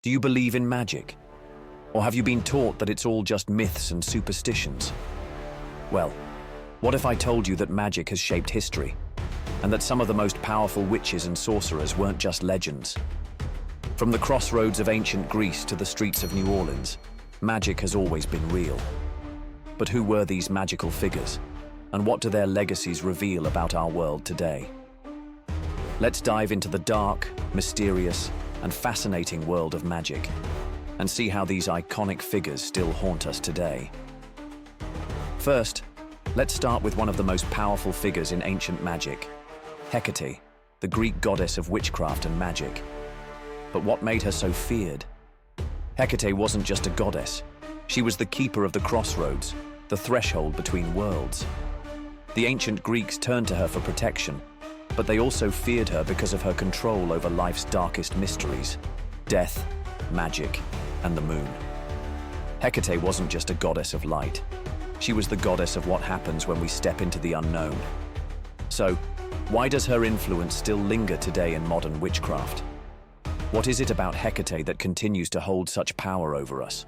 Do you believe in magic? Or have you been taught that it's all just myths and superstitions? Well, what if I told you that magic has shaped history, and that some of the most powerful witches and sorcerers weren't just legends? From the crossroads of ancient Greece to the streets of New Orleans, magic has always been real. But who were these magical figures, and what do their legacies reveal about our world today? Let's dive into the dark, mysterious, and fascinating world of magic, and see how these iconic figures still haunt us today. First, let's start with one of the most powerful figures in ancient magic, Hecate, the Greek goddess of witchcraft and magic. But what made her so feared? Hecate wasn't just a goddess. She was the keeper of the crossroads, the threshold between worlds. The ancient Greeks turned to her for protection, but they also feared her because of her control over life's darkest mysteries: death, magic, and the moon. Hecate wasn't just a goddess of light. She was the goddess of what happens when we step into the unknown. So, why does her influence still linger today in modern witchcraft? What is it about Hecate that continues to hold such power over us?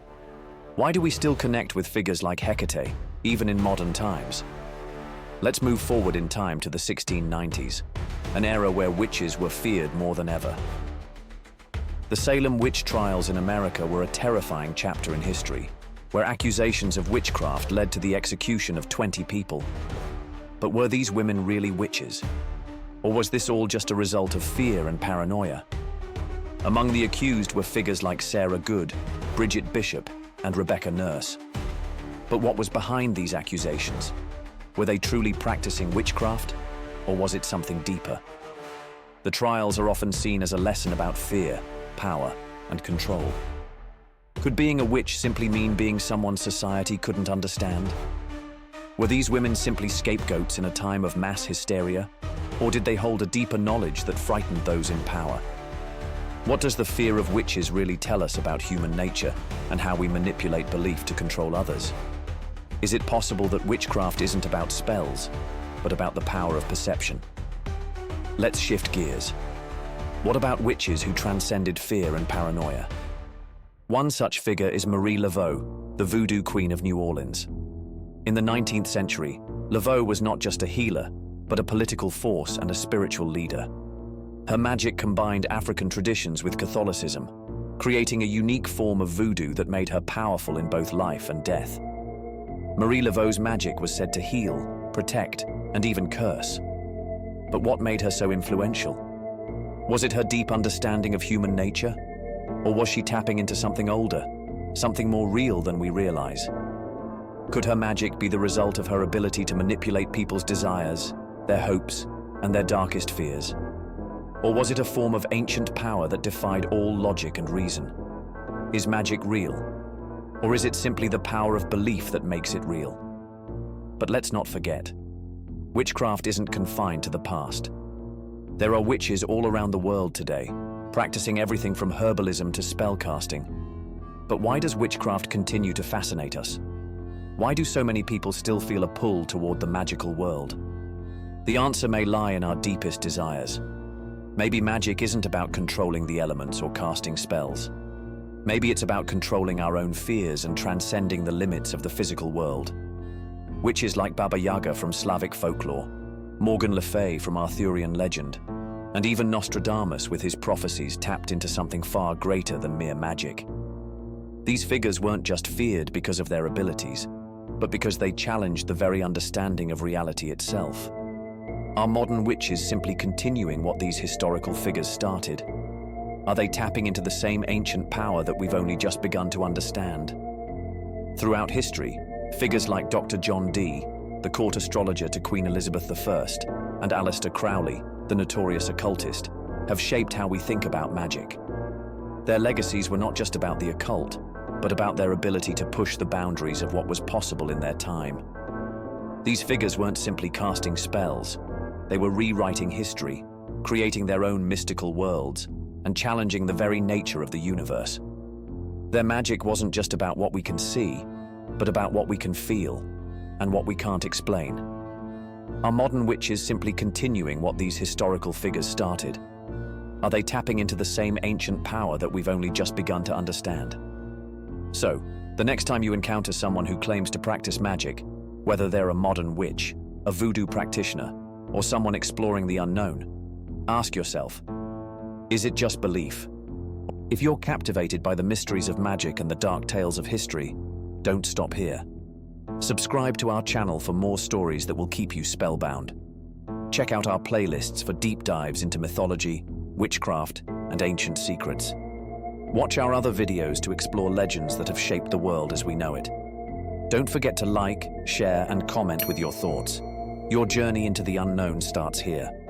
Why do we still connect with figures like Hecate, even in modern times? Let's move forward in time to the 1690s, an era where witches were feared more than ever. The Salem Witch Trials in America were a terrifying chapter in history, where accusations of witchcraft led to the execution of 20 people. But were these women really witches? Or was this all just a result of fear and paranoia? Among the accused were figures like Sarah Good, Bridget Bishop, and Rebecca Nurse. But what was behind these accusations? Were they truly practicing witchcraft, or was it something deeper? The trials are often seen as a lesson about fear, power, and control. Could being a witch simply mean being someone society couldn't understand? Were these women simply scapegoats in a time of mass hysteria, or did they hold a deeper knowledge that frightened those in power? What does the fear of witches really tell us about human nature and how we manipulate belief to control others? Is it possible that witchcraft isn't about spells, but about the power of perception? Let's shift gears. What about witches who transcended fear and paranoia? One such figure is Marie Laveau, the Voodoo Queen of New Orleans. In the 19th century, Laveau was not just a healer, but a political force and a spiritual leader. Her magic combined African traditions with Catholicism, creating a unique form of voodoo that made her powerful in both life and death. Marie Laveau's magic was said to heal, protect, and even curse. But what made her so influential? Was it her deep understanding of human nature? Or was she tapping into something older, something more real than we realize? Could her magic be the result of her ability to manipulate people's desires, their hopes, and their darkest fears? Or was it a form of ancient power that defied all logic and reason? Is magic real? Or is it simply the power of belief that makes it real? But let's not forget, witchcraft isn't confined to the past. There are witches all around the world today, practicing everything from herbalism to spellcasting. But why does witchcraft continue to fascinate us? Why do so many people still feel a pull toward the magical world? The answer may lie in our deepest desires. Maybe magic isn't about controlling the elements or casting spells. Maybe it's about controlling our own fears and transcending the limits of the physical world. Witches like Baba Yaga from Slavic folklore, Morgan Le Fay from Arthurian legend, and even Nostradamus with his prophecies tapped into something far greater than mere magic. These figures weren't just feared because of their abilities, but because they challenged the very understanding of reality itself. Are modern witches simply continuing what these historical figures started? Are they tapping into the same ancient power that we've only just begun to understand? Throughout history, figures like Dr. John Dee, the court astrologer to Queen Elizabeth I, and Aleister Crowley, the notorious occultist, have shaped how we think about magic. Their legacies were not just about the occult, but about their ability to push the boundaries of what was possible in their time. These figures weren't simply casting spells. They were rewriting history, creating their own mystical worlds, and challenging the very nature of the universe. Their magic wasn't just about what we can see, but about what we can feel, and what we can't explain. Are modern witches simply continuing what these historical figures started? Are they tapping into the same ancient power that we've only just begun to understand? So, the next time you encounter someone who claims to practice magic, whether they're a modern witch, a voodoo practitioner, or someone exploring the unknown, ask yourself, is it just belief? If you're captivated by the mysteries of magic and the dark tales of history, don't stop here. Subscribe to our channel for more stories that will keep you spellbound. Check out our playlists for deep dives into mythology, witchcraft, and ancient secrets. Watch our other videos to explore legends that have shaped the world as we know it. Don't forget to like, share, and comment with your thoughts. Your journey into the unknown starts here.